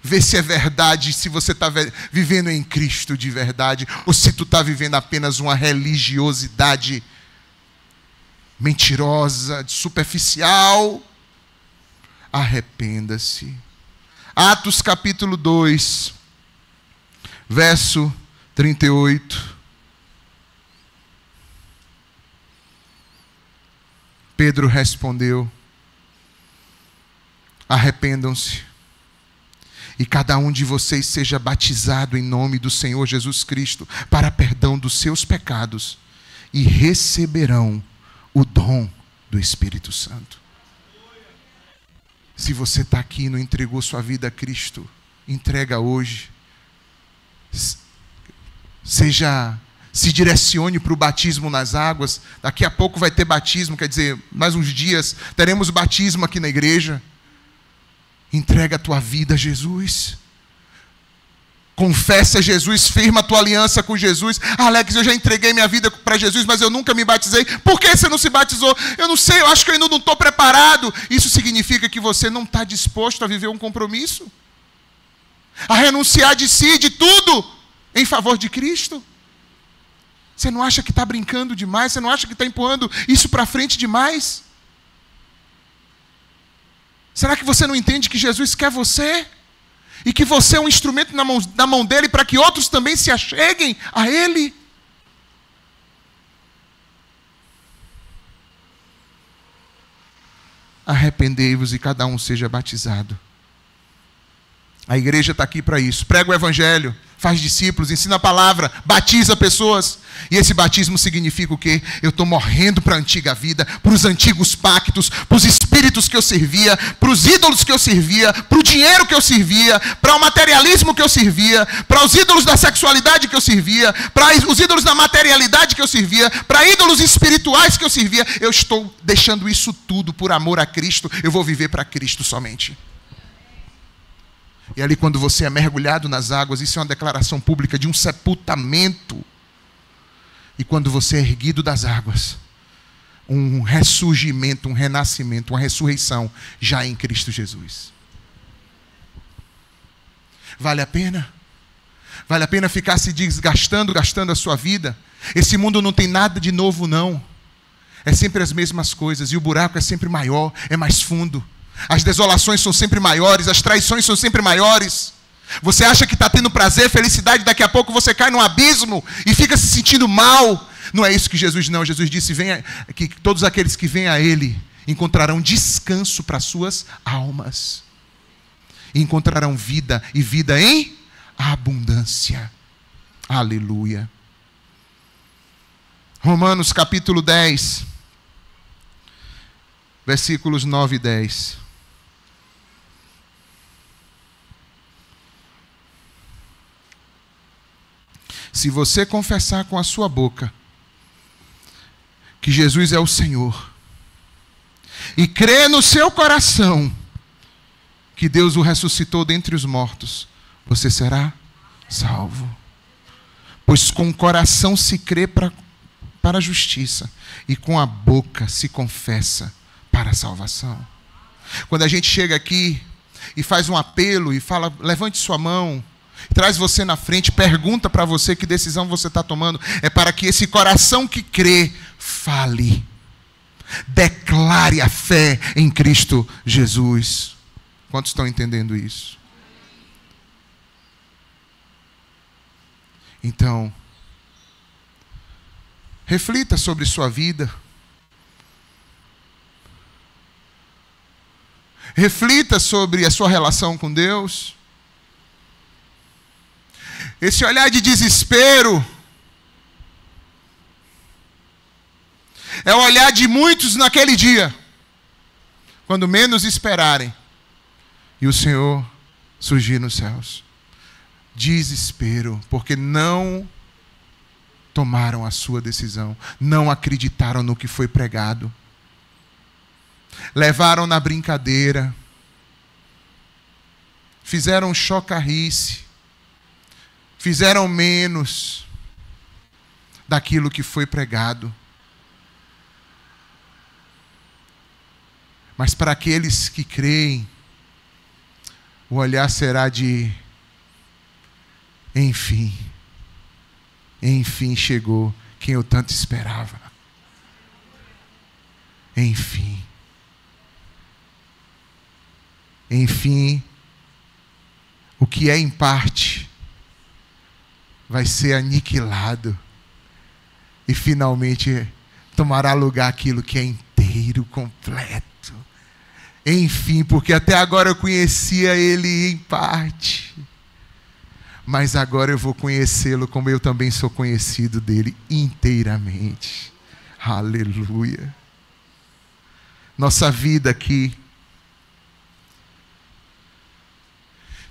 Vê se é verdade, se você está vivendo em Cristo de verdade, ou se tu está vivendo apenas uma religiosidade mentirosa, superficial. Arrependa-se. Atos capítulo 2, verso 38. Pedro respondeu: arrependam-se, e cada um de vocês seja batizado em nome do Senhor Jesus Cristo para perdão dos seus pecados, e receberão o dom do Espírito Santo. Se você está aqui e não entregou sua vida a Cristo, entrega hoje. Se direcione para o batismo nas águas. Daqui a pouco vai ter batismo, quer dizer, mais uns dias teremos batismo aqui na igreja. Entrega a tua vida a Jesus. Confessa Jesus, firma a tua aliança com Jesus. Alex, eu já entreguei minha vida para Jesus, mas eu nunca me batizei. Por que você não se batizou? Eu não sei, eu acho que eu ainda não estou preparado. Isso significa que você não está disposto a viver um compromisso. a renunciar de si, de tudo, em favor de Cristo? Você não acha que está brincando demais? Você não acha que está empurrando isso para frente demais? Será que você não entende que Jesus quer você? E que você é um instrumento na mão dele para que outros também se acheguem a ele? Arrependei-vos e cada um seja batizado. A igreja está aqui para isso. Prega o evangelho, faz discípulos, ensina a palavra, batiza pessoas. E esse batismo significa o quê? Eu estou morrendo para a antiga vida, para os antigos pactos, para os espíritos que eu servia, para os ídolos que eu servia, para o dinheiro que eu servia, para o materialismo que eu servia, para os ídolos da sexualidade que eu servia, para os ídolos da materialidade que eu servia, para ídolos espirituais que eu servia. Eu estou deixando isso tudo por amor a Cristo. Eu vou viver para Cristo somente. E ali, quando você é mergulhado nas águas, isso é uma declaração pública de um sepultamento. E quando você é erguido das águas, um ressurgimento, um renascimento, uma ressurreição, já em Cristo Jesus. Vale a pena? Vale a pena ficar se desgastando, gastando a sua vida? Esse mundo não tem nada de novo, não. É sempre as mesmas coisas. E o buraco é sempre maior, é mais fundo. As desolações são sempre maiores, as traições são sempre maiores. Você acha que está tendo prazer, felicidade, daqui a pouco você cai num abismo e fica se sentindo mal. Não é isso que Jesus não. Jesus disse que todos aqueles que vêm a Ele encontrarão descanso para suas almas. E encontrarão vida, e vida em abundância. Aleluia. Romanos capítulo 10, versículos 9 e 10. Se você confessar com a sua boca que Jesus é o Senhor, e crer no seu coração que Deus o ressuscitou dentre os mortos, você será salvo. Pois com o coração se crê para a justiça, e com a boca se confessa para a salvação. Quando a gente chega aqui e faz um apelo e fala, levante sua mão, traz você na frente, pergunta para você que decisão você está tomando, é para que esse coração que crê, fale, declare a fé em Cristo Jesus. Quantos estão entendendo isso? Então, reflita sobre sua vida. Reflita sobre a sua relação com Deus. Esse olhar de desespero é o olhar de muitos naquele dia, quando menos esperarem, e o Senhor surgir nos céus. Desespero, porque não tomaram a sua decisão, não acreditaram no que foi pregado, levaram na brincadeira, fizeram chocarrice, fizeram menos daquilo que foi pregado. Mas para aqueles que creem, o olhar será de enfim chegou quem eu tanto esperava. Enfim, o que é em parte vai ser aniquilado e finalmente tomará lugar aquilo que é inteiro, completo. Enfim, porque até agora eu conhecia Ele em parte, mas agora eu vou conhecê-lo como eu também sou conhecido dele inteiramente. Aleluia. Nossa vida aqui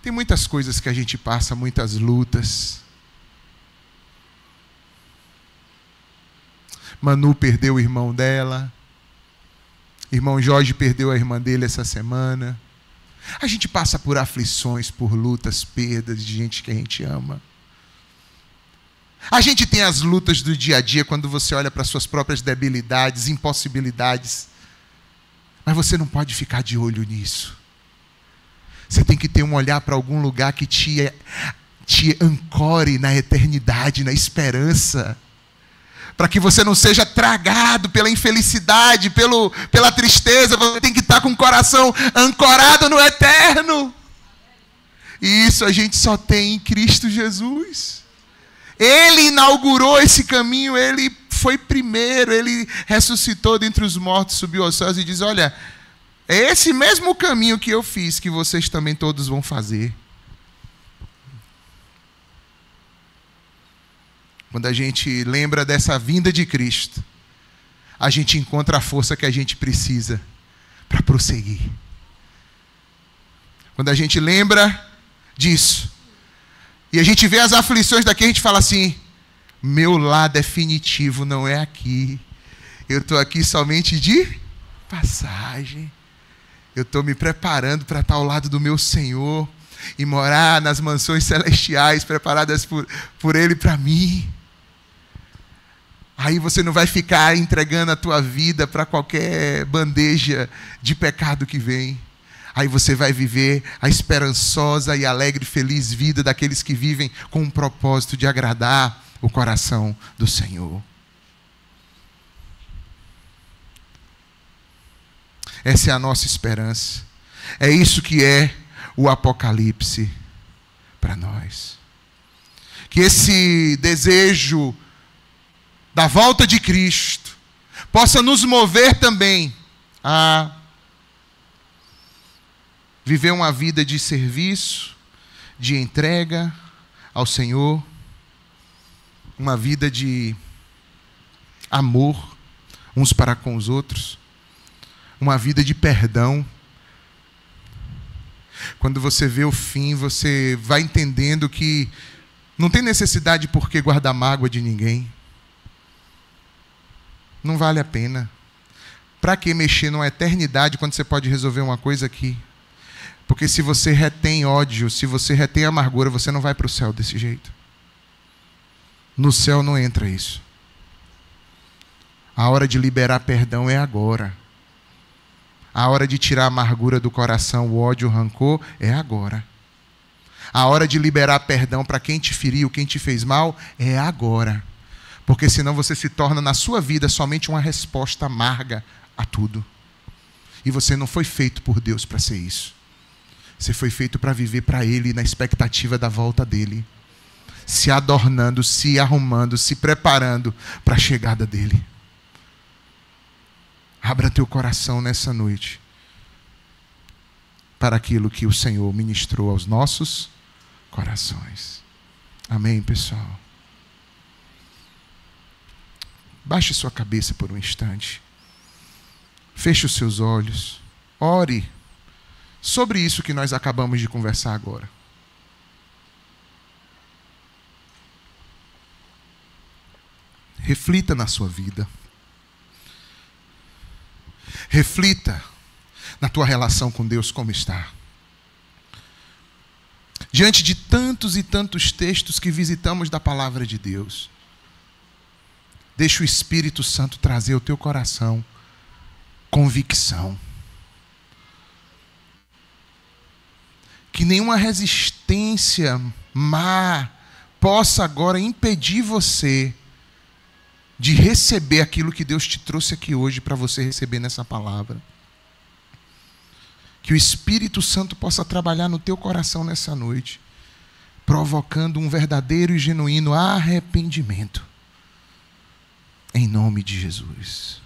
tem muitas coisas que a gente passa, muitas lutas. Manu perdeu o irmão dela. Irmão Jorge perdeu a irmã dele essa semana. A gente passa por aflições, por lutas, perdas de gente que a gente ama. A gente tem as lutas do dia a dia quando você olha para suas próprias debilidades, impossibilidades. Mas você não pode ficar de olho nisso. Você tem que ter um olhar para algum lugar que te ancore na eternidade, na esperança. Para que você não seja tragado pela infelicidade, pela tristeza. Você tem que estar com o coração ancorado no eterno. E isso a gente só tem em Cristo Jesus. Ele inaugurou esse caminho, ele foi primeiro, ele ressuscitou dentre os mortos, subiu aos céus e diz: olha, é esse mesmo caminho que eu fiz, que vocês também todos vão fazer. Quando a gente lembra dessa vinda de Cristo, a gente encontra a força que a gente precisa para prosseguir. Quando a gente lembra disso, e a gente vê as aflições daqui, a gente fala assim: meu lar definitivo não é aqui. Eu estou aqui somente de passagem. Eu estou me preparando para estar ao lado do meu Senhor e morar nas mansões celestiais preparadas por Ele para mim. Aí você não vai ficar entregando a tua vida para qualquer bandeja de pecado que vem. Aí você vai viver a esperançosa e alegre, feliz vida daqueles que vivem com o propósito de agradar o coração do Senhor. Essa é a nossa esperança. É isso que é o Apocalipse para nós. Que esse desejo da volta de Cristo possa nos mover também a viver uma vida de serviço, de entrega ao Senhor, uma vida de amor uns para com os outros, uma vida de perdão. Quando você vê o fim, você vai entendendo que não tem necessidade por que guardar mágoa de ninguém. Não vale a pena. Para que mexer numa eternidade quando você pode resolver uma coisa aqui? Porque se você retém ódio, se você retém amargura, você não vai para o céu desse jeito. No céu não entra isso. A hora de liberar perdão é agora. A hora de tirar a amargura do coração, o ódio, o rancor, é agora. A hora de liberar perdão para quem te feriu, quem te fez mal, é agora. Porque senão você se torna na sua vida somente uma resposta amarga a tudo. E você não foi feito por Deus para ser isso. Você foi feito para viver para Ele, na expectativa da volta dEle. Se adornando, se arrumando, se preparando para a chegada dEle. Abra teu coração nessa noite para aquilo que o Senhor ministrou aos nossos corações. Amém, pessoal? Baixe sua cabeça por um instante. Feche os seus olhos. Ore sobre isso que nós acabamos de conversar agora. Reflita na sua vida. Reflita na tua relação com Deus como está. Diante de tantos e tantos textos que visitamos da palavra de Deus, deixa o Espírito Santo trazer ao teu coração convicção. Que nenhuma resistência má possa agora impedir você de receber aquilo que Deus te trouxe aqui hoje para você receber nessa palavra. Que o Espírito Santo possa trabalhar no teu coração nessa noite, provocando um verdadeiro e genuíno arrependimento. Em nome de Jesus.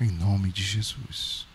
Em nome de Jesus.